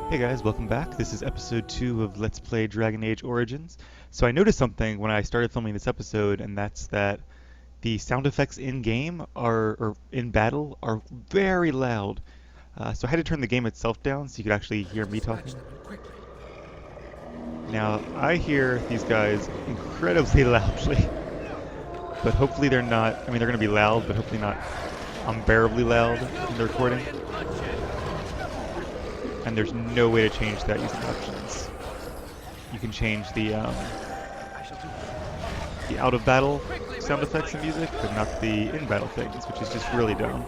Hey guys, welcome back. This is episode 2 of Let's Play Dragon Age Origins. So I noticed something when I started filming this episode, and that's that the sound effects in game or in battle are very loud. So I had to turn the game itself down so you could actually I hear have to me scratch talking. them and quickly. Now I hear these guys incredibly loudly, but hopefully they're not. I mean, they're going to be loud, but hopefully not unbearably loud in the recording. And there's no way to change that using options. You can change I shall do the out of battle quickly. We sound must effects hurry. and music, but not the in battle things, which is just really dumb.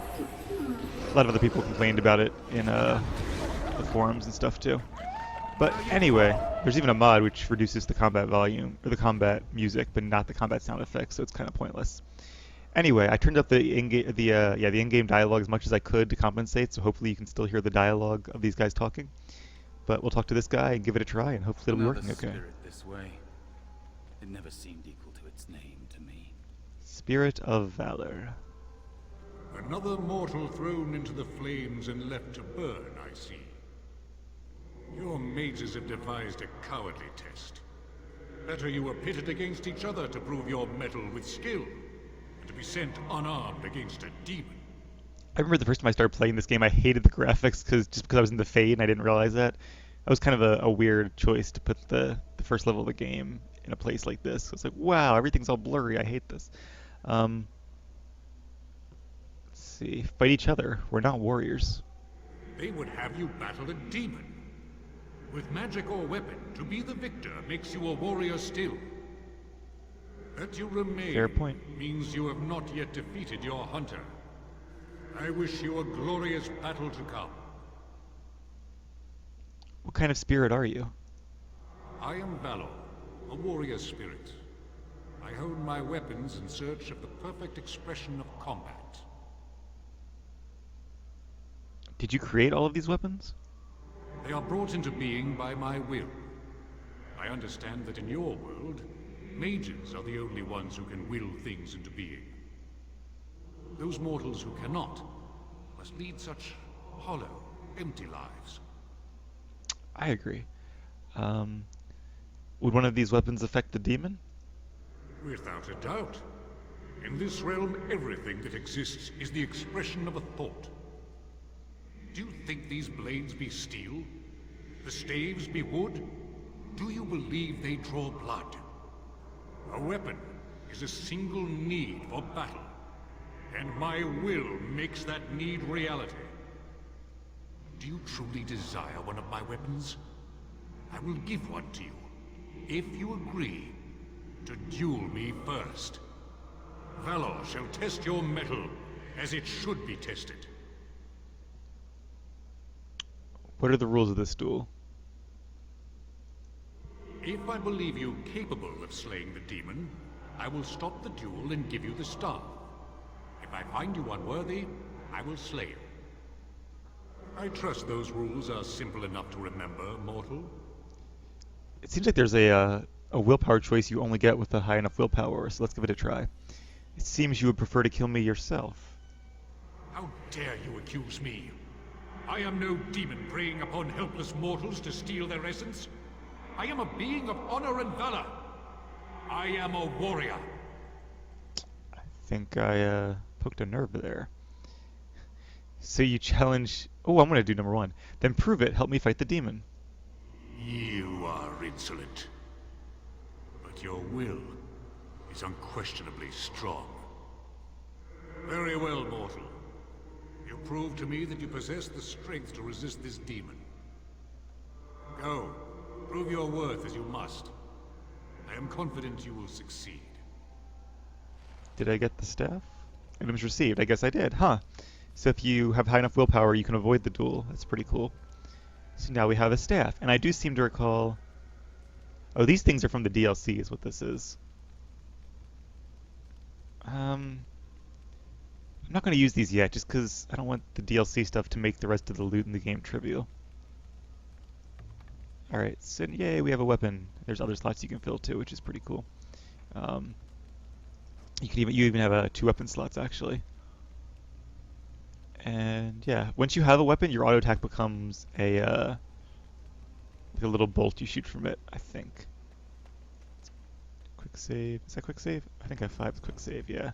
A lot of other people complained about it in the forums and stuff too. But anyway, there's even a mod which reduces the combat volume or the combat music, but not the combat sound effects, so it's kind of pointless. Anyway, I turned up the in-game dialogue as much as I could to compensate, so hopefully you can still hear the dialogue of these guys talking. But we'll talk to this guy and give it a try, and hopefully it'll be Another working okay. spirit this way. It never seemed equal to its name to me. Spirit of Valor. Another mortal thrown into the flames and left to burn, I see. Your mages have devised a cowardly test. Better you were pitted against each other to prove your mettle with skill, and to be sent unarmed against a demon. I remember the first time I started playing this game, I hated the graphics because I was in the Fade and I didn't realize that. That was kind of a weird choice to put the first level of the game in a place like this. It's like, wow, everything's all blurry. I hate this. Um, let's see. Fight each other. We're not warriors. They would have you battle a demon. With magic or weapon, to be the victor makes you a warrior still. That you remain Fair point. means you have not yet defeated your hunter. I wish you a glorious battle to come. What kind of spirit are you? I am Valor, a warrior spirit. I hone my weapons in search of the perfect expression of combat. Did you create all of these weapons? They are brought into being by my will. I understand that in your world, mages are the only ones who can will things into being. Those mortals who cannot must lead such hollow, empty lives. I agree. Would one of these weapons affect the demon? Without a doubt. In this realm, everything that exists is the expression of a thought. Do you think these blades be steel? The staves be wood? Do you believe they draw blood? A weapon is a single need for battle, and my will makes that need reality. Do you truly desire one of my weapons? I will give one to you, if you agree to duel me first. Valor shall test your mettle as it should be tested. What are the rules of this duel? If I believe you capable of slaying the demon, I will stop the duel and give you the staff. If I find you unworthy, I will slay you. I trust those rules are simple enough to remember, mortal. It seems like there's a willpower choice you only get with a high enough willpower, so let's give it a try. It seems you would prefer to kill me yourself. How dare you accuse me? I am no demon preying upon helpless mortals to steal their essence. I am a being of honor and valor. I am a warrior. I think I poked a nerve there. So you challenge... Oh, I'm going to do number 1. Then prove it. Help me fight the demon. You are insolent. But your will is unquestionably strong. Very well, mortal. You prove to me that you possess the strength to resist this demon. Go. Prove your worth as you must. I am confident you will succeed. Did I get the staff? Items received. I guess I did, huh? So if you have high enough willpower, you can avoid the duel. That's pretty cool. So now we have a staff. And I do seem to recall... Oh, these things are from the DLC is what this is. I'm not going to use these yet, just because I don't want the DLC stuff to make the rest of the loot in the game trivial. Alright, so yay, we have a weapon. There's other slots you can fill too, which is pretty cool. You even have 2 weapon slots actually. And yeah, once you have a weapon, your auto attack becomes a like a little bolt you shoot from it, I think. Quick save. Is that quick save? I think F5 is quick save, yeah.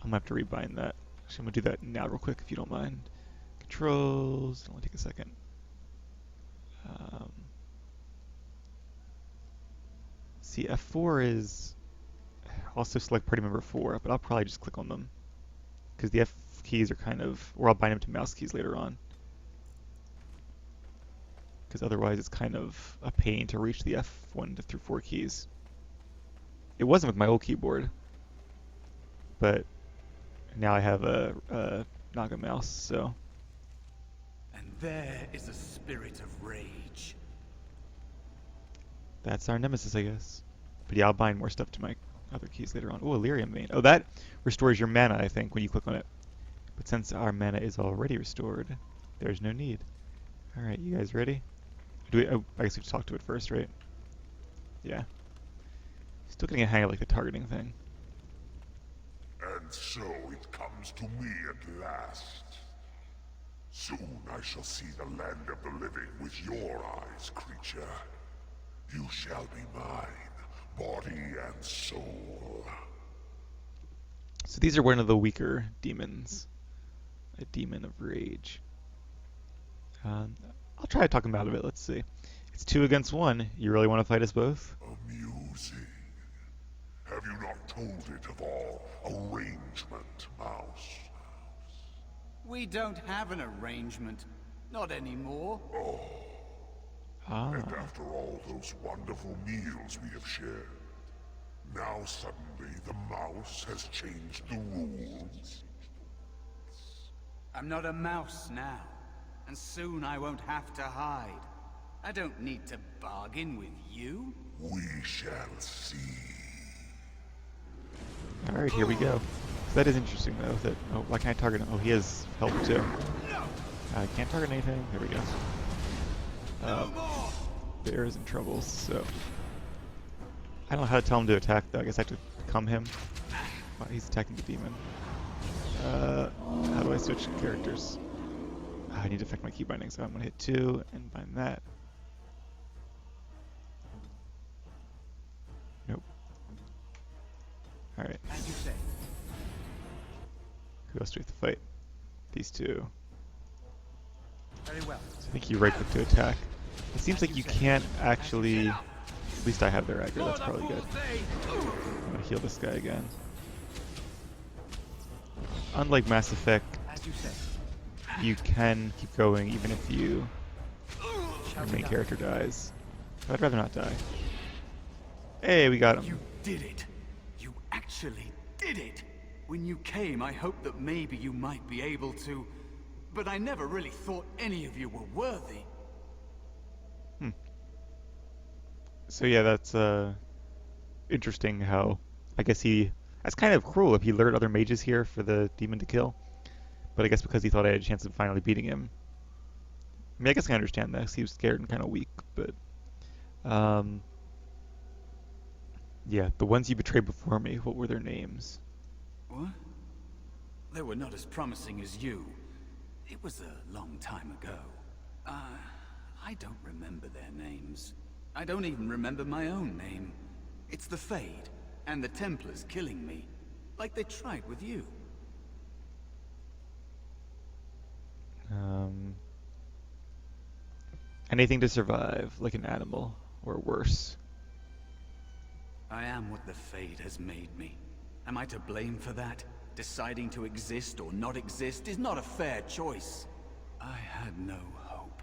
I'm gonna have to rebind that. Actually, I'm gonna do that now real quick if you don't mind. Controls, it'll only take a second. See, F4 is also select party member 4, but I'll probably just click on them. Because the F keys are kind of, or I'll bind them to mouse keys later on. Because otherwise it's kind of a pain to reach the F1 through 4 keys. It wasn't with my old keyboard, but now I have a Naga mouse, so. And there is a spirit of rage. That's our nemesis, I guess. But yeah, I'll bind more stuff to my other keys later on. Oh, Illyrium vein. Oh, that restores your mana, I think, when you click on it. But since our mana is already restored, there's no need. Alright, you guys ready? Oh, I guess we have to talk to it first, right? Yeah. Still getting a hang of like the targeting thing. And so it comes to me at last. Soon I shall see the land of the living with your eyes, creature. You shall be mine, body and soul. So these are one of the weaker demons. A demon of rage. I'll try to talk him out of it. Let's see. It's 2 against 1. You really want to fight us both? Amusing. Have you not told it of all arrangement, Mouse? We don't have an arrangement. Not anymore. And after all those wonderful meals we have shared, now suddenly the mouse has changed the rules. I'm not a mouse now, and soon I won't have to hide. I don't need to bargain with you. We shall see. Alright, here we go. That is interesting though. That why can't I target him? Oh, he has help too. I can't target anything. There we go. Bear is in trouble, so I don't know how to tell him to attack though. I guess I have to calm him. Wow, he's attacking the demon. How do I switch characters? I need to affect my key binding, so I'm gonna hit 2 and bind that. Nope. Alright. As you say. Who else do we have to fight? These two. Very well. So I think you right click to attack. It seems like you can't actually. At least I have their aggro, that's probably good. I'm gonna heal this guy again. Unlike Mass Effect, As you say. you can keep going even if your main character dies. But I'd rather not die. Hey, we got him. You did it. You actually did it. When you came, I hoped that maybe you might be able to, but I never really thought any of you were worthy. So yeah, that's interesting how I guess that's kind of cruel if he lured other mages here for the demon to kill. But I guess because he thought I had a chance of finally beating him. I mean, I guess I understand that 'cause he was scared and kind of weak, but yeah, the ones you betrayed before me, what were their names? What? They were not as promising as you. It was a long time ago. I don't remember their names. I don't even remember my own name. It's the Fade, and the Templars killing me, like they tried with you. Anything to survive, like an animal, or worse. I am what the Fade has made me. Am I to blame for that? Deciding to exist or not exist is not a fair choice. I had no hope.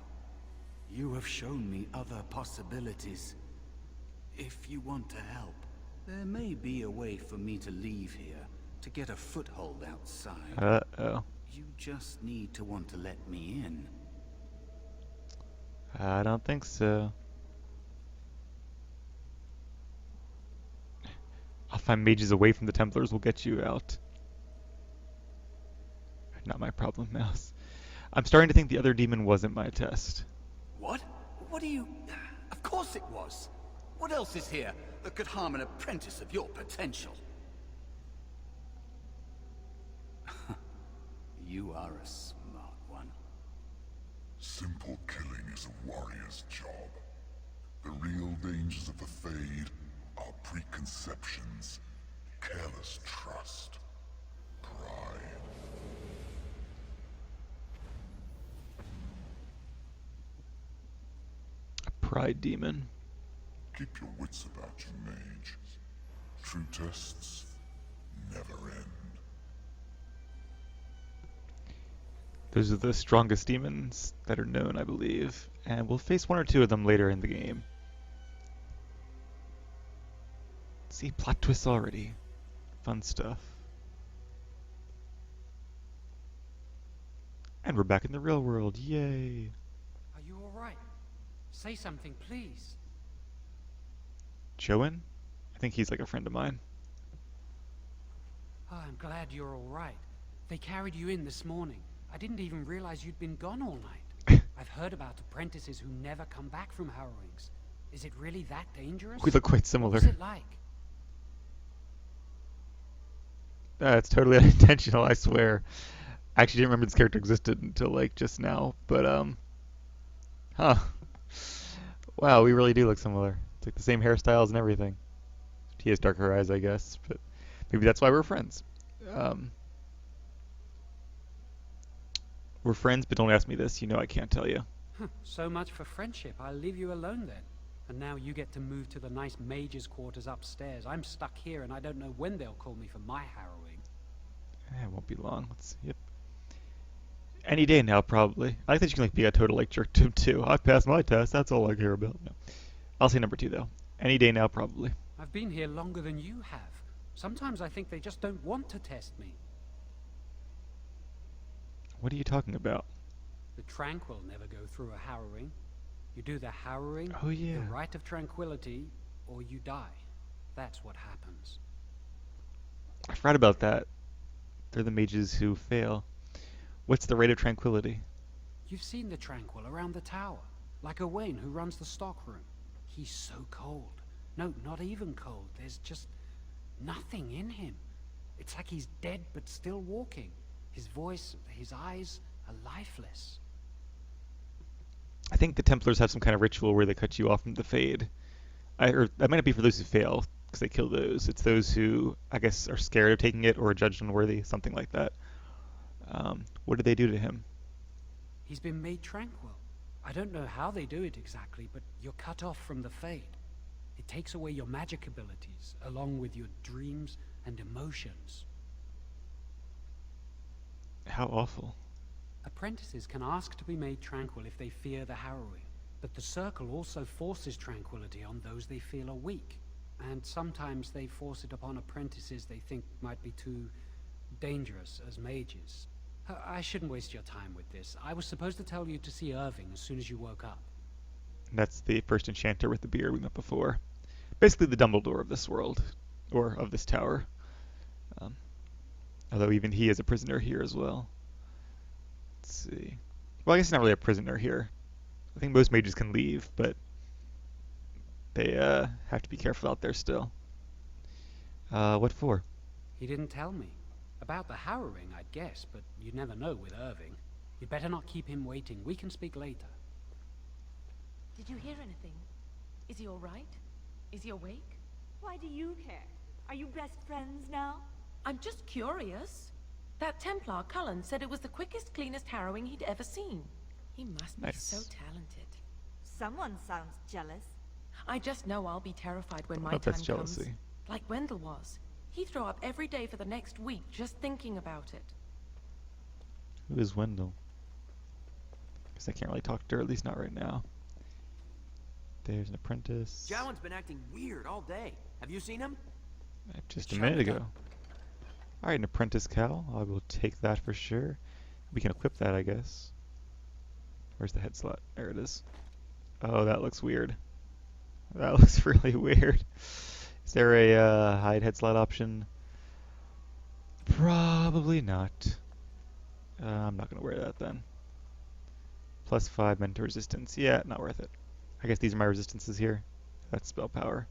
You have shown me other possibilities. If you want to help, there may be a way for me to leave here, to get a foothold outside. Uh-oh. You just need to want to let me in. I don't think so. I'll find mages away from the Templars, we'll get you out. Not my problem, Mouse. I'm starting to think the other demon wasn't my test. What? What do you... Of course it was. What else is here that could harm an apprentice of your potential? You are a smart one. Simple killing is a warrior's job. The real dangers of the Fade are preconceptions, careless trust, pride. A pride demon. Keep your wits about you, mage. True tests never end. Those are the strongest demons that are known, I believe, and we'll face one or two of them later in the game. See, plot twists already. Fun stuff. And we're back in the real world, yay! Are you alright? Say something, please. Jowan? I think he's like a friend of mine. Oh, I'm glad you're alright. They carried you in this morning. I didn't even realize you'd been gone all night. I've heard about apprentices who never come back from harrowings. Is it really that dangerous? We look quite similar. What's it like? It's totally unintentional, I swear. I actually didn't remember this character existed until like just now, but huh. Wow, we really do look similar. It's like the same hairstyles and everything. He has darker eyes, I guess, but maybe that's why we're friends. We're friends, but don't ask me this. You know I can't tell you. So much for friendship. I'll leave you alone then. And now you get to move to the nice mage's quarters upstairs. I'm stuck here and I don't know when they'll call me for my harrowing. It won't be long. Let's see. Yep. Any day now, probably. I think you can like be a total like jerk to him too. I passed my test. That's all I care about. No. I'll say number 2 though. Any day now, probably. I've been here longer than you have. Sometimes I think they just don't want to test me. What are you talking about? The tranquil never go through a harrowing. You do the harrowing, Oh yeah. the rite of tranquility, or you die. That's what happens. I forgot about that. They're the mages who fail. What's the rate of tranquility? You've seen the tranquil around the tower, like Owain who runs the stockroom. He's so cold. No, not even cold. There's just nothing in him. It's like he's dead but still walking. His voice, his eyes are lifeless. I think the Templars have some kind of ritual where they cut you off from the Fade. Or that might not be for those who fail, because they kill those. It's those who, I guess, are scared of taking it or are judged unworthy, something like that. What did they do to him? He's been made tranquil. I don't know how they do it exactly, but you're cut off from the Fade. It takes away your magic abilities, along with your dreams and emotions. How awful. Apprentices can ask to be made tranquil if they fear the harrowing, but the Circle also forces tranquility on those they feel are weak, and sometimes they force it upon apprentices they think might be too dangerous as mages. I shouldn't waste your time with this. I was supposed to tell you to see Irving as soon as you woke up. That's the first enchanter with the beard we met before. Basically the Dumbledore of this world, or of this tower. Although even he is a prisoner here as well. Let's see. Well, I guess he's not really a prisoner here. I think most mages can leave, but they have to be careful out there still. What for? He didn't tell me. About the harrowing, I'd guess, but you'd never know with Irving. You'd better not keep him waiting. We can speak later. Did you hear anything? Is he all right? Is he awake? Why do you care? Are you best friends now? I'm just curious. That Templar, Cullen, said it was the quickest, cleanest harrowing he'd ever seen. He must be Nice. so talented. Someone sounds jealous. I just know I'll be terrified when I my hope time that's jealousy. comes. Like Wendell was. He'd throw up every day for the next week just thinking about it. Who is Wendell? Guess I can't really talk to her, at least not right now. There's an apprentice. Jowan's been acting weird all day. Have you seen him? Just a Show minute me ago. that. Alright, an apprentice cowl. I will take that for sure. We can equip that, I guess. Where's the head slot? There it is. Oh, that looks weird. That looks really weird. Is there a hide head slot option? Probably not. I'm not going to wear that then. +5 mental resistance. Yeah, not worth it. I guess these are my resistances here. That's spell power.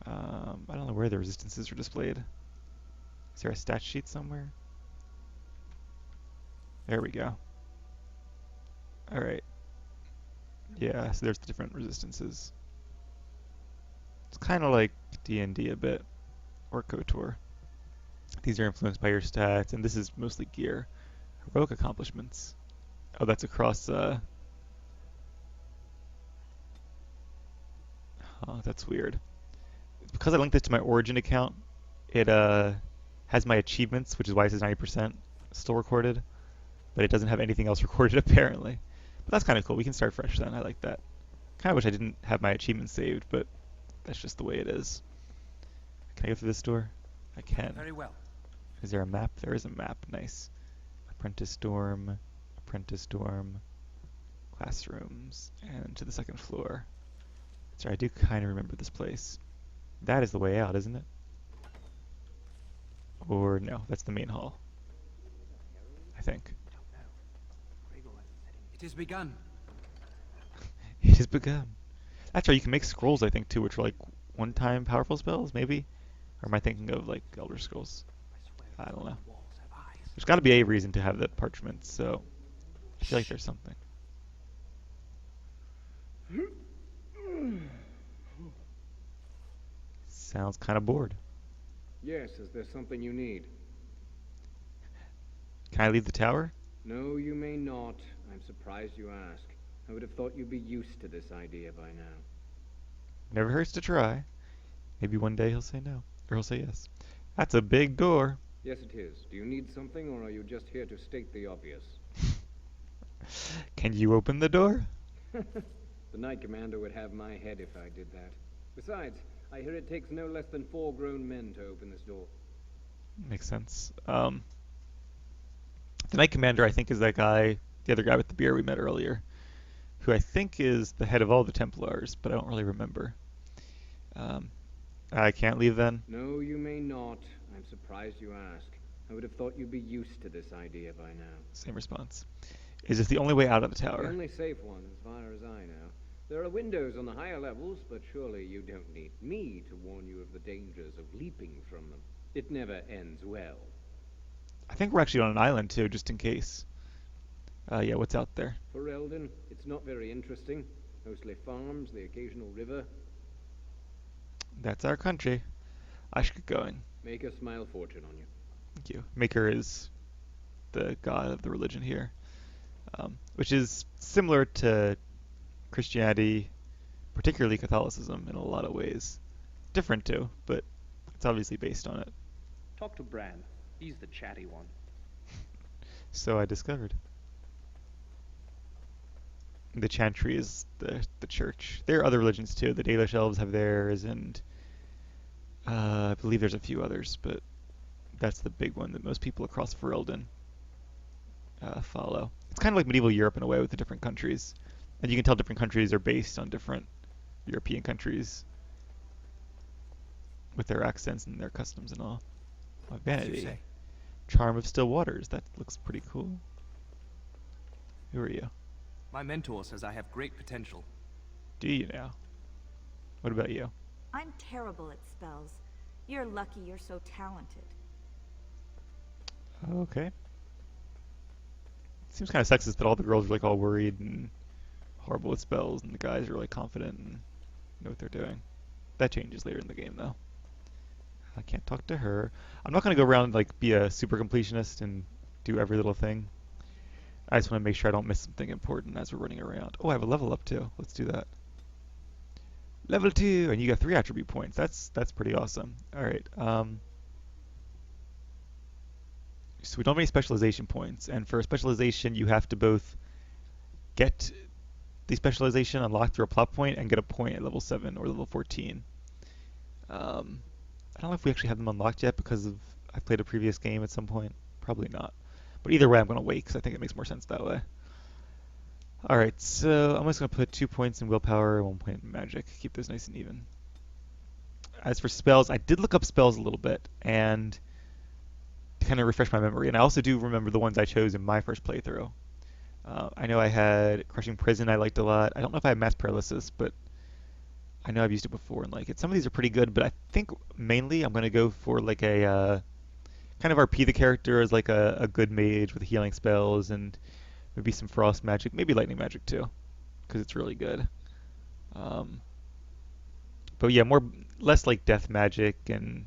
I don't know where the resistances are displayed. Is there a stat sheet somewhere? There we go. Alright. Yeah, so there's the different resistances. It's kind of like D&D a bit, or KOTOR. These are influenced by your stats, and this is mostly gear. Heroic accomplishments. Oh, that's across, oh, that's weird. Because I linked this to my Origin account, it has my achievements, which is why it says 90% still recorded, but it doesn't have anything else recorded apparently. But that's kind of cool. We can start fresh then. I like that. Kind of wish I didn't have my achievements saved, but that's just the way it is. Can I go through this door? I can. Very well. Is there a map? There is a map. Nice. Apprentice dorm, classrooms, and to the second floor. Sorry, I do kind of remember this place. That is the way out, isn't it? Or no, that's the main hall. I think. It has begun. It has begun. That's right, you can make scrolls, I think, too, which are like one-time powerful spells, maybe? Or am I thinking of like Elder Scrolls? I don't know. There's got to be a reason to have the parchment, so I feel like there's something. Sounds kind of bored. Yes, is there something you need? Can I leave the tower? No, you may not. I'm surprised you ask. I would have thought you'd be used to this idea by now. Never hurts to try. Maybe one day he'll say no, or he'll say yes. That's a big door. Yes, it is. Do you need something, or are you just here to state the obvious? Can you open the door? The Knight Commander would have my head if I did that. Besides, I hear it takes no less than 4 grown men to open this door. Makes sense. The Knight Commander, I think, is that guy, the other guy with the beer we met earlier, who I think is the head of all the Templars, but I don't really remember. I can't leave then? No, you may not. I'm surprised you ask. I would have thought you'd be used to this idea by now. Same response. Is this the only way out of the The tower? only safe one, as far as I know. There are windows on the higher levels, but surely you don't need me to warn you of the dangers of leaping from them. It never ends well. I think we're actually on an island too, just in case. Yeah, what's out there? For Eldon, it's not very interesting. Mostly farms, the occasional river. That's our country. I should get going. Make a smile fortune on you. Thank you. Maker is the god of the religion here, which is similar to Christianity, particularly Catholicism in a lot of ways. Different too, but it's obviously based on it. Talk to Bran. He's the chatty one. So I discovered. The Chantry is the church. There are other religions too. The Dalish elves have theirs, and I believe there's a few others, but that's the big one that most people across Ferelden follow. It's kind of like medieval Europe in a way with the different countries. And you can tell different countries are based on different European countries with their accents and their customs and all. Oh, vanity. Charm of Still Waters. That looks pretty cool. Who are you? My mentor says I have great potential. Do you now? What about you? I'm terrible at spells. You're lucky you're so talented. Okay. Seems kind of sexist that all the girls are like all worried and horrible with spells, and the guys are like confident and know what they're doing. That changes later in the game, though. I can't talk to her. I'm not gonna go around and like be a super completionist and do every little thing. I just want to make sure I don't miss something important as we're running around. Oh, I have a level up too. Let's do that. Level 2, and you got 3 attribute points. That's pretty awesome. All right. So we don't have any specialization points, and for a specialization, you have to both get the specialization unlocked through a plot point and get a point at level 7 or level 14. I don't know if we actually have them unlocked yet because I played a previous game at some point. Probably not. But either way, I'm going to wait because I think it makes more sense that way. Alright, so I'm just going to put 2 points in willpower and 1 point in magic. Keep those nice and even. As for spells, I did look up spells a little bit and to kind of refresh my memory. And I also do remember the ones I chose in my first playthrough. I know I had Crushing Prison I liked a lot. I don't know if I have Mass Paralysis, but I know I've used it before and like it. Some of these are pretty good, but I think mainly I'm going to go for like a kind of RP the character as like a good mage with healing spells and maybe some frost magic, maybe lightning magic too. because it's really good. Um, but yeah, less like death magic and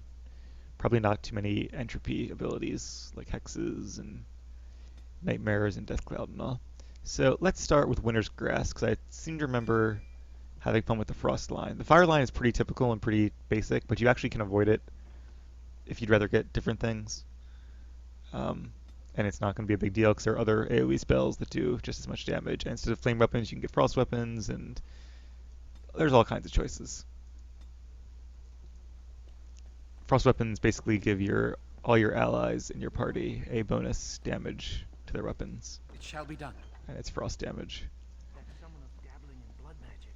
probably not too many entropy abilities like hexes and nightmares and death cloud and all. So let's start with Winter's Grass because I seem to remember having fun with the frost line. The fire line is pretty typical and pretty basic, but you actually can avoid it if you'd rather get different things. And it's not going to be a big deal because there are other AoE spells that do just as much damage. And instead of flame weapons, you can get frost weapons, and there's all kinds of choices. Frost weapons basically give all your allies in your party a bonus damage to their weapons. It shall be done. And it's frost damage. Someone else dabbling in blood magic.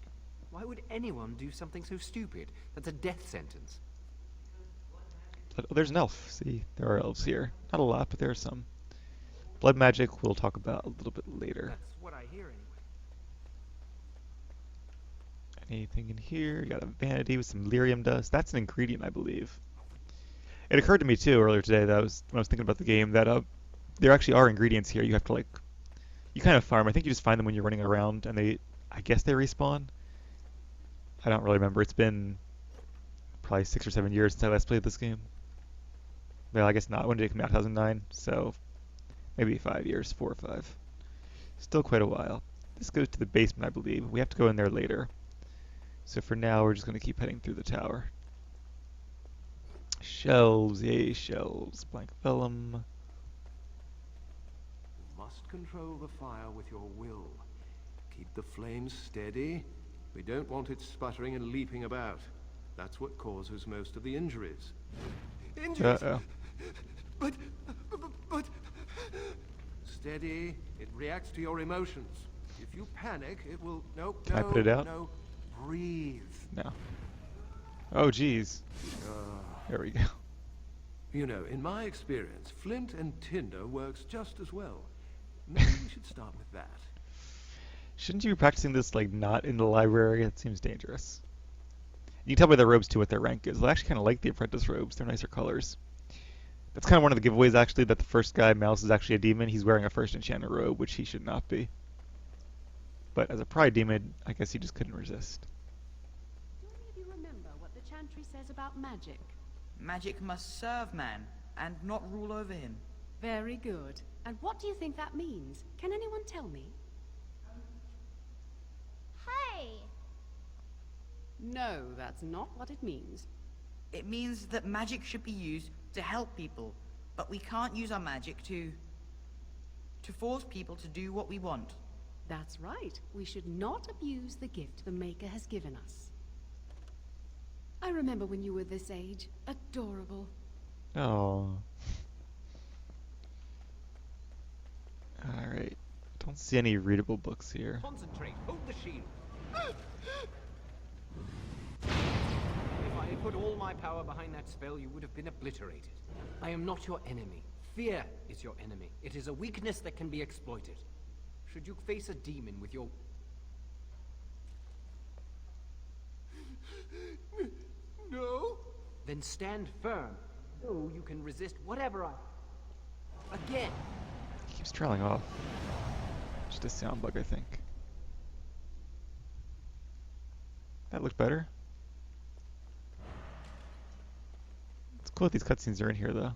Why would anyone do something so stupid? That's a death sentence. Oh, there's an elf. See, there are elves here. Not a lot, but there are some. Blood magic we'll talk about a little bit later. That's what I hear anyway. Anything in here? You got a vanity with some lyrium dust. That's an ingredient, I believe. It occurred to me too earlier today that when I was thinking about the game that there actually are ingredients here. You have to you kind of farm. I think you just find them when you're running around, and I guess they respawn. I don't really remember. It's been probably 6 or 7 years since I last played this game. Well, I guess not. When did it come out? 2009. So maybe 5 years, 4 or 5. Still quite a while. This goes to the basement, I believe. We have to go in there later. So for now, we're just going to keep heading through the tower. Shelves, yay, shelves. Blank vellum. You must control the fire with your will. Keep the flames steady. We don't want it sputtering and leaping about. That's what causes most of the injuries. Injuries? Uh-oh. But... Steady. It reacts to your emotions. If you panic, it will... No, Can I put it out? No. Breathe. No. Oh, geez. There we go. You know, in my experience, flint and tinder works just as well. Maybe we should start with that. Shouldn't you be practicing this, not in the library? It seems dangerous. You can tell by the robes, too, what their rank is. I actually kind of like the apprentice robes. They're nicer colors. That's kind of one of the giveaways, actually, that the first guy, Mouse, is actually a demon. He's wearing a first enchanter robe, which he should not be. But as a pride demon, I guess he just couldn't resist. Do any of you remember what the Chantry says about magic? Magic must serve man, and not rule over him. Very good. And what do you think that means? Can anyone tell me? Hey! No, that's not what it means. It means that magic should be used to help people, but we can't use our magic to force people to do what we want. That's right. We should not abuse the gift the Maker has given us. I remember when you were this age. Adorable. Oh. Alright. Don't see any readable books here. Concentrate. Hold the shield. If I had put all my power behind that spell, you would have been obliterated. I am not your enemy. Fear is your enemy. It is a weakness that can be exploited. Should you face a demon with your... No? Then stand firm. No, you can resist whatever I... Again! He keeps trailing off. Just a sound bug, I think. That looked better. It's cool that these cutscenes are in here, though.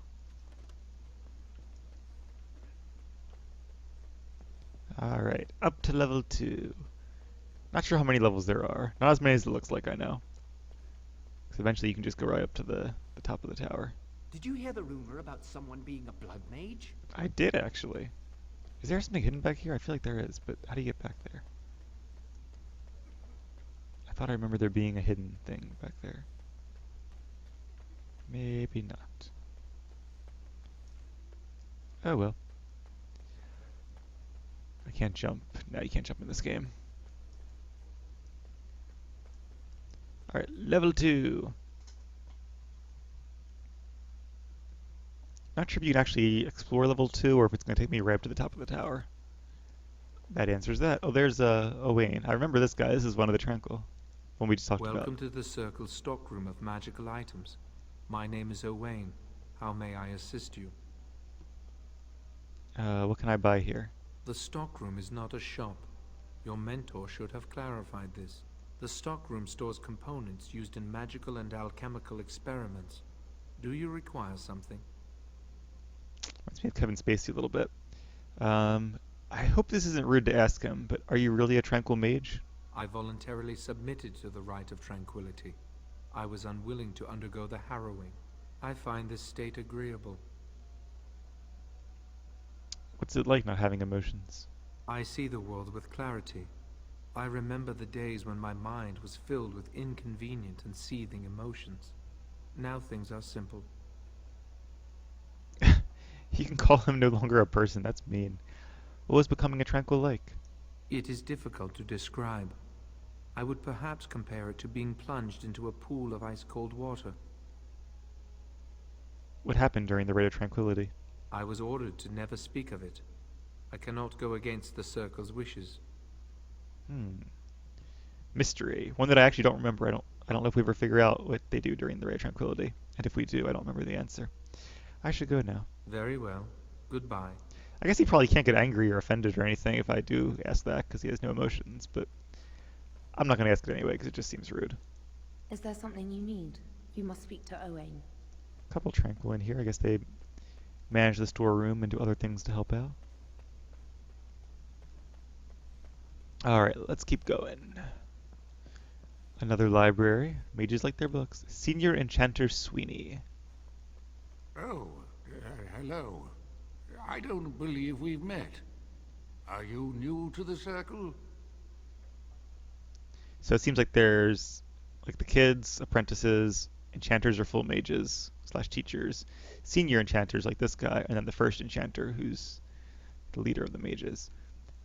Alright, up to level 2. Not sure how many levels there are. Not as many as it looks like, I know. Because eventually you can just go right up to the top of the tower. Did you hear the rumor about someone being a blood mage? I did, actually. Is there something hidden back here? I feel like there is, but how do you get back there? I thought I remember there being a hidden thing back there. Maybe not. Oh well. I can't jump. No, you can't jump in this game. Alright, level 2. Not sure if you can actually explore level 2 or if it's going to take me right up to the top of the tower. That answers that. Oh, there's Owain. I remember this guy. This is one of the Tranquil. One we just talked about. Welcome to the Circle's stockroom of magical items. My name is Owain. How may I assist you? What can I buy here? The stockroom is not a shop. Your mentor should have clarified this. The stockroom stores components used in magical and alchemical experiments. Do you require something? Reminds me of Kevin Spacey a little bit. I hope this isn't rude to ask him, but are you really a tranquil mage? I voluntarily submitted to the rite of tranquility. I was unwilling to undergo the harrowing. I find this state agreeable. What's it like not having emotions? I see the world with clarity. I remember the days when my mind was filled with inconvenient and seething emotions. Now things are simple. You can call him no longer a person, that's mean. What was becoming a tranquil like? It is difficult to describe. I would perhaps compare it to being plunged into a pool of ice-cold water. What happened during the Rite of Tranquility? I was ordered to never speak of it. I cannot go against the Circle's wishes. Mystery. One that I actually don't remember. I don't know if we ever figure out what they do during the Rite of Tranquility. And if we do, I don't remember the answer. I should go now. Very well. Goodbye. I guess he probably can't get angry or offended or anything if I do ask that, because he has no emotions, but I'm not going to ask it anyway, because it just seems rude. Is there something you need? You must speak to Owain. A couple tranquil in here. I guess they manage the storeroom and do other things to help out. Alright, let's keep going. Another library. Mages like their books. Senior Enchanter Sweeney. Oh, hello. I don't believe we've met. Are you new to the Circle? So it seems like there's like the kids, apprentices, enchanters or full mages / teachers, senior enchanters like this guy, and then the first enchanter who's the leader of the mages.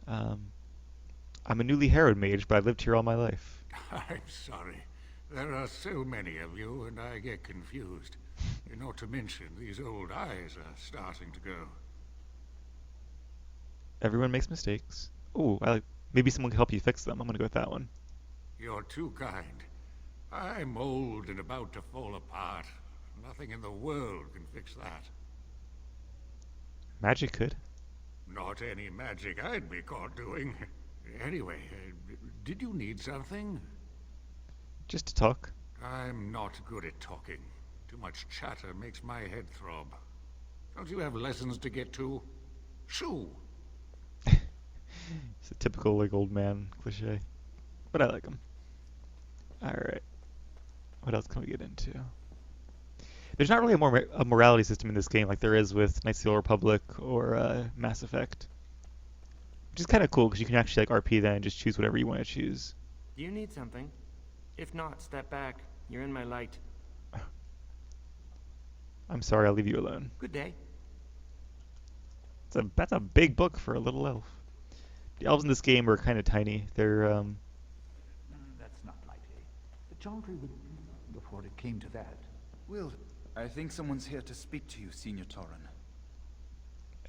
I'm a newly harrowed mage, but I've lived here all my life. I'm sorry. There are so many of you, and I get confused. Not to mention, these old eyes are starting to go. Everyone makes mistakes. Ooh, maybe someone can help you fix them. I'm gonna go with that one. You're too kind. I'm old and about to fall apart. Nothing in the world can fix that. Magic could. Not any magic I'd be caught doing. Anyway, did you need something? Just to talk. I'm not good at talking. Too much chatter makes my head throb. Don't you have lessons to get to? Shoo! It's a typical like old man cliche, but I like him. All right, what else can we get into? There's not really a morality system in this game like there is with Knights of the Old Republic or Mass Effect, which is kind of cool because you can actually like RP then and just choose whatever you want to choose. Do you need something? If not, step back. You're in my light. I'm sorry, I'll leave you alone. Good day. That's a big book for a little elf. The elves in this game are kind of tiny. They're That's not likely. The Chantry would... before it came to that. Will, I think someone's here to speak to you, Senior Torren.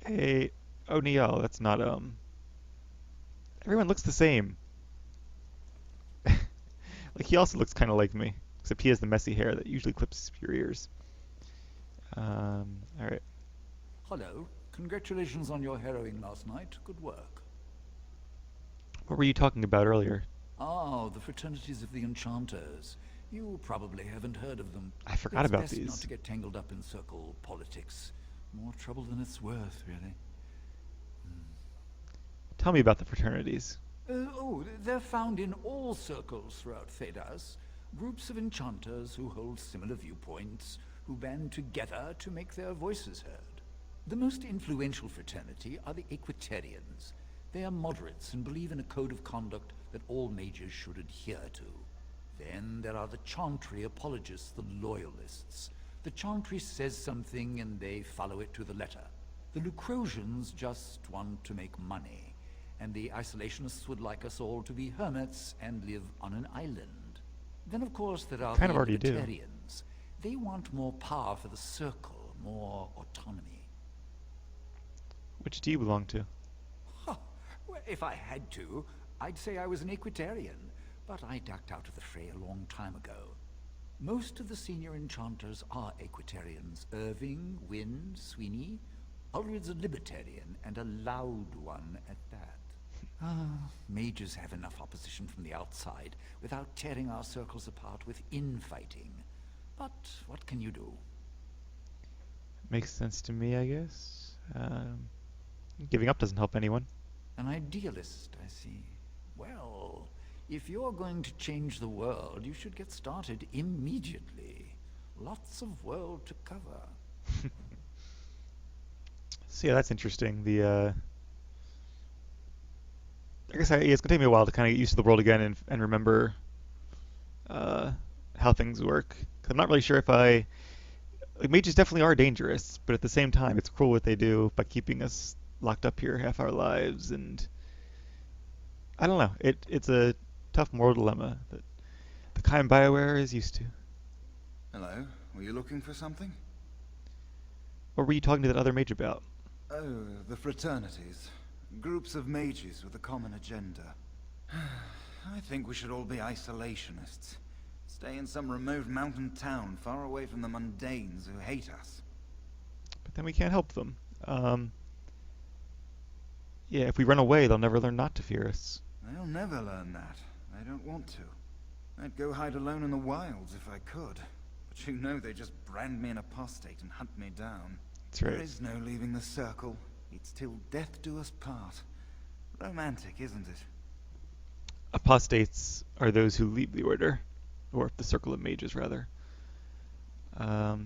Hey, O'Neill, that's not everyone looks the same. Like he also looks kind of like me, except he has the messy hair that usually clips your ears. All right. Hello. Congratulations on your harrowing last night. Good work. What were you talking about earlier? Ah, the Fraternities of the Enchanters. You probably haven't heard of them. I forgot about it's best these. Not to get tangled up in circle politics. More trouble than it's worth, really. Tell me about the fraternities. They're found in all circles throughout Thedas. Groups of enchanters who hold similar viewpoints, who band together to make their voices heard. The most influential fraternity are the Equitarians. They are moderates and believe in a code of conduct that all mages should adhere to. Then there are the Chantry apologists, the loyalists. The Chantry says something and they follow it to the letter. The Lucrosians just want to make money, and the isolationists would like us all to be hermits and live on an island. Then of course there are Kind of the already do. Libertarians. They want more power for the Circle, more autonomy. Which do you belong to? Huh. Well, if I had to, I'd say I was an Equitarian, but I ducked out of the fray a long time ago. Most of the senior enchanters are Equitarians. Irving, Wynne, Sweeney. Ulrid's a Libertarian, and a loud one at that. Mages have enough opposition from the outside without tearing our circles apart with infighting. But what can you do? Makes sense to me, I guess. Giving up doesn't help anyone. An idealist, I see. Well, if you're going to change the world, you should get started immediately. Lots of world to cover. So yeah, that's interesting. I guess it's gonna take me a while to kind of get used to the world again and remember how things work. 'Cause I'm not really sure if mages definitely are dangerous, but at the same time, it's cool what they do by keeping us locked up here half our lives, and I don't know. It's a tough moral dilemma that the kind BioWare is used to. Hello, were you looking for something? What were you talking to that other mage about? Oh, the Fraternities. Groups of mages with a common agenda. I think we should all be isolationists. Stay in some remote mountain town, far away from the mundanes who hate us. But then we can't help them. Yeah, if we run away, they'll never learn not to fear us. They'll never learn that. They don't want to. I'd go hide alone in the wilds if I could. But you know they just brand me an apostate and hunt me down. That's right. There is no leaving the circle. It's till death do us part. Romantic, isn't it? Apostates are those who leave the order, or the circle of mages, rather. Yeah,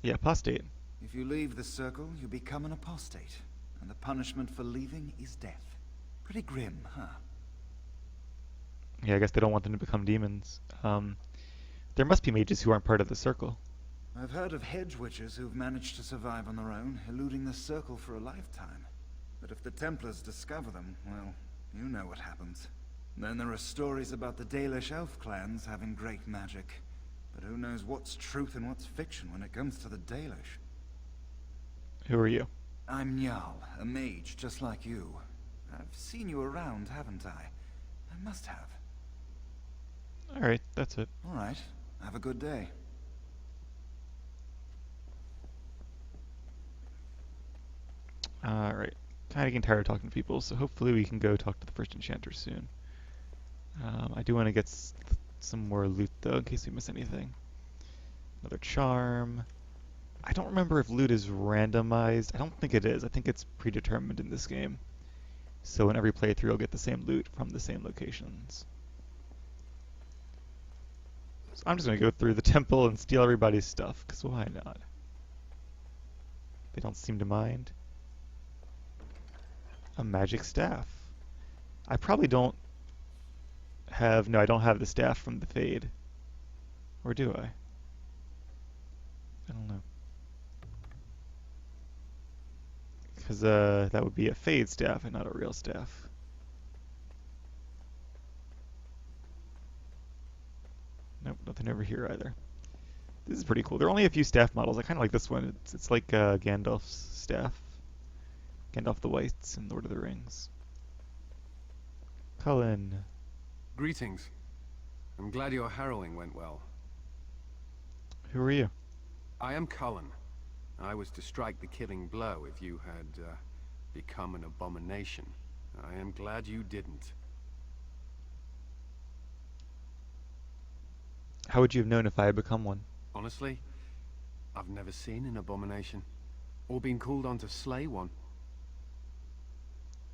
apostate. If you leave the circle, you become an apostate. And the punishment for leaving is death. Pretty grim, huh? Yeah, I guess they don't want them to become demons. There must be mages who aren't part of the circle. I've heard of hedge witches who've managed to survive on their own, eluding the circle for a lifetime. But if the Templars discover them, well, you know what happens. Then there are stories about the Dalish elf clans having great magic. But who knows what's truth and what's fiction when it comes to the Dalish? Who are you? I'm Njal, a mage just like you. I've seen you around, haven't I? I must have. Alright, that's it. Alright, have a good day. Alright. Kind of getting tired of talking to people, so hopefully we can go talk to the first Enchanter soon. I do want to get some more loot, though, in case we miss anything. Another charm. I don't remember if loot is randomized. I don't think it is. I think it's predetermined in this game. So in every playthrough, you'll get the same loot from the same locations. So I'm just going to go through the temple and steal everybody's stuff, because why not? They don't seem to mind. A magic staff. I probably don't have... No, I don't have the staff from the Fade. Or do I? I don't know. Because that would be a Fade staff and not a real staff. Nope, nothing over here either. This is pretty cool. There are only a few staff models. I kind of like this one. It's like Gandalf's staff. Gandalf the Whites in Lord of the Rings. Cullen. Greetings. I'm glad your harrowing went well. Who are you? I am Cullen. I was to strike the killing blow if you had become an abomination. I am glad you didn't. How would you have known if I had become one? Honestly, I've never seen an abomination, or been called on to slay one.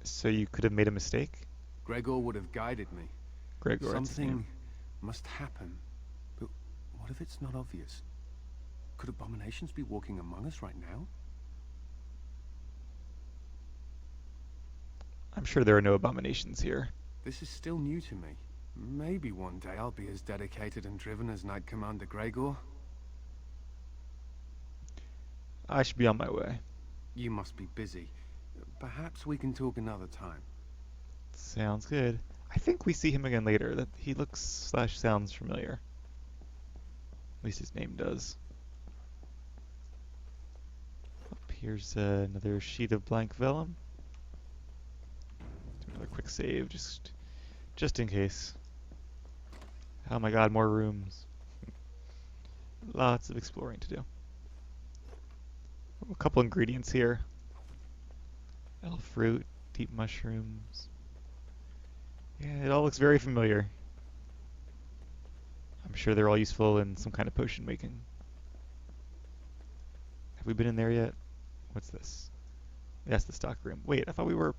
So you could have made a mistake? Gregor would have guided me. Gregor, that's his Something name. must happen, but what if it's not obvious? Could abominations be walking among us right now? I'm sure there are no abominations here. This is still new to me. Maybe one day I'll be as dedicated and driven as Knight Commander Gregor. I should be on my way. You must be busy. Perhaps we can talk another time. Sounds good. I think we see him again later. That he looks / sounds familiar. At least his name does. Here's another sheet of blank vellum. Do another quick save, just in case. Oh my god, more rooms. Lots of exploring to do. A couple ingredients here. Elf fruit, deep mushrooms. Yeah, it all looks very familiar. I'm sure they're all useful in some kind of potion making. Have we been in there yet? What's this? That's the stock room. Wait, I thought we were...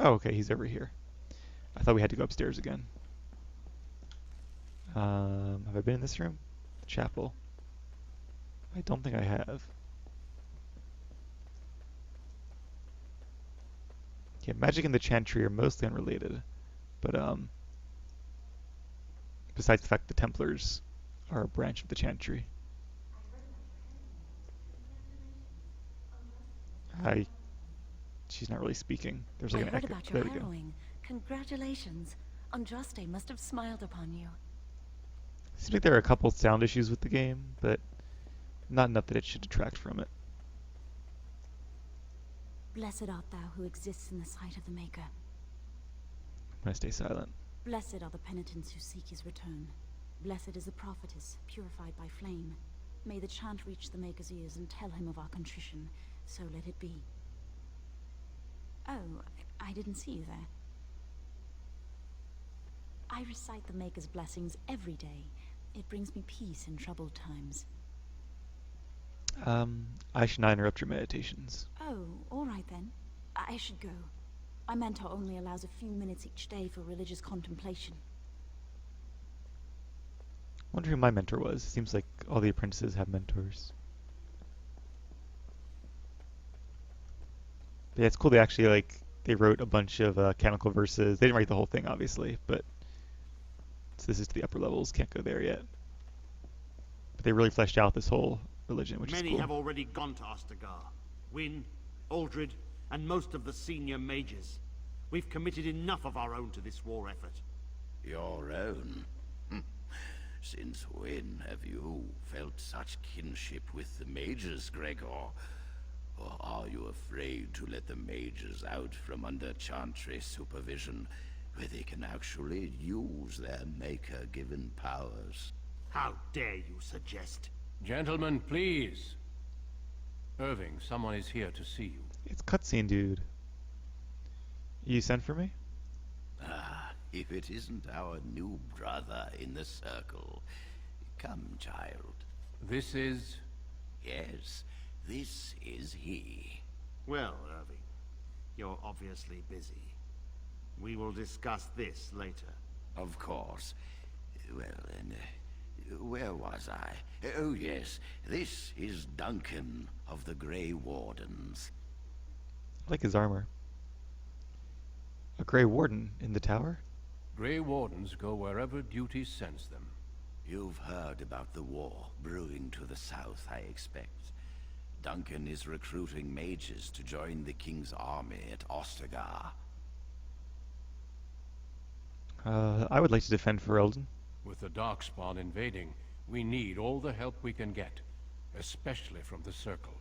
Oh, okay, he's over here. I thought we had to go upstairs again. Have I been in this room? The chapel. I don't think I have. Yeah, magic and the Chantry are mostly unrelated. But, besides the fact the Templars are a branch of the Chantry. She's not really speaking. There's like I an heard echo. about your There we go. harrowing. Congratulations. Andraste must have smiled upon you. Seems like there are a couple sound issues with the game, but not enough that it should detract from it. Blessed art thou who exists in the sight of the Maker. I'm gonna stay silent. Blessed are the penitents who seek his return. Blessed is the prophetess, purified by flame. May the chant reach the Maker's ears and tell him of our contrition. So let it be. Oh, I didn't see you there. I recite the Maker's blessings every day. It brings me peace in troubled times. I should not interrupt your meditations. Oh, all right then. I should go. My mentor only allows a few minutes each day for religious contemplation. I wonder who my mentor was. Seems like all the apprentices have mentors. But yeah, it's cool they actually, they wrote a bunch of canonical verses. They didn't write the whole thing, obviously, but so this is to the upper levels. Can't go there yet. But they really fleshed out this whole religion, which is Many cool. have already gone to Ostagar. Wynne, Aldred, and most of the senior mages. We've committed enough of our own to this war effort. Your own? Since when have you felt such kinship with the mages, Gregor? Or are you afraid to let the mages out from under Chantry supervision, where they can actually use their Maker-given powers? How dare you suggest? Gentlemen, please. Irving, someone is here to see you. It's cutscene, dude. You sent for me? Ah, if it isn't our new brother in the circle. Come, child. This is... Yes, this is he. Well, Irving, you're obviously busy. We will discuss this later. Of course. Well, then, where was I? Oh, yes, this is Duncan of the Grey Wardens. I like his armor. A Grey Warden in the tower? Grey Wardens go wherever duty sends them. You've heard about the war brewing to the south, I expect. Duncan is recruiting mages to join the King's army at Ostagar. I would like to defend Ferelden. With the Darkspawn invading, we need all the help we can get, especially from the Circle.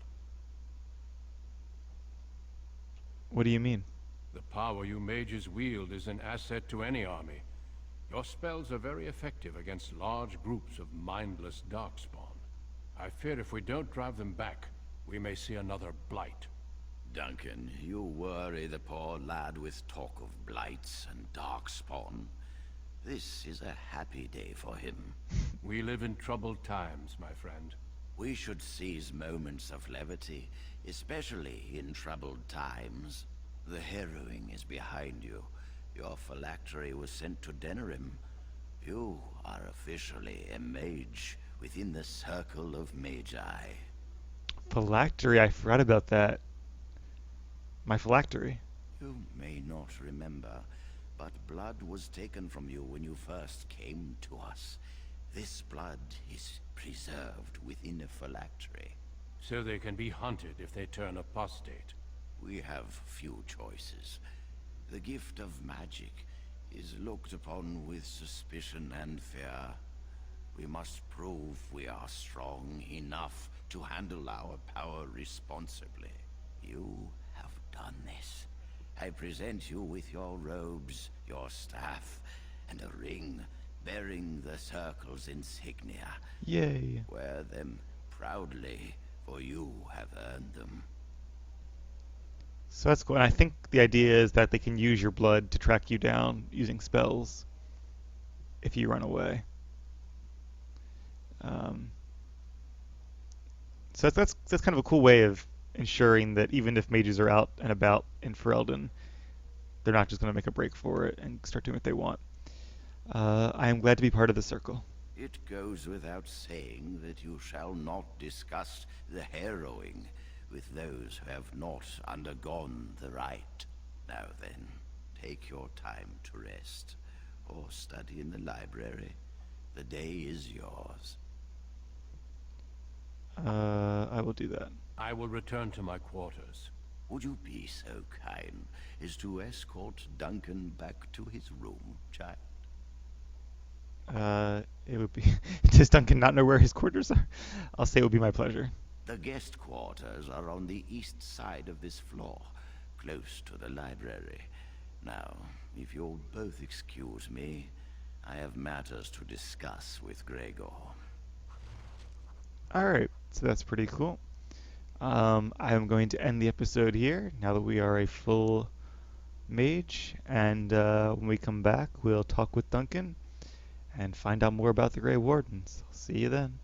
What do you mean? The power you mages wield is an asset to any army. Your spells are very effective against large groups of mindless Darkspawn. I fear if we don't drive them back, we may see another blight. Duncan, you worry the poor lad with talk of blights and Darkspawn. This is a happy day for him. We live in troubled times, my friend. We should seize moments of levity, especially in troubled times. The Harrowing is behind you. Your phylactery was sent to Denerim. You are officially a mage within the circle of Magi. Phylactery, I forgot about that. My phylactery. You may not remember, but blood was taken from you when you first came to us. This blood is preserved within a phylactery. So they can be hunted if they turn apostate. We have few choices. The gift of magic is looked upon with suspicion and fear. We must prove we are strong enough to handle our power responsibly. You have done this. I present you with your robes, your staff, and a ring bearing the Circle's insignia. Yay. Wear them proudly, for you have earned them. So that's cool. And I think the idea is that they can use your blood to track you down using spells if you run away. Um, so that's kind of a cool way of ensuring that even if mages are out and about in Ferelden, they're not just going to make a break for it and start doing what they want. I am glad to be part of the circle. It goes without saying that you shall not discuss the harrowing with those who have not undergone the rite. Now then, take your time to rest, or study in the library. The day is yours. I will do that. I will return to my quarters. Would you be so kind as to escort Duncan back to his room, child? It would be. Does Duncan not know where his quarters are? I'll say it would be my pleasure. The guest quarters are on the east side of this floor, close to the library. Now, if you'll both excuse me, I have matters to discuss with Gregor. Alright, so that's pretty cool. I am going to end the episode here, now that we are a full mage, and when we come back, we'll talk with Duncan and find out more about the Grey Wardens. See you then.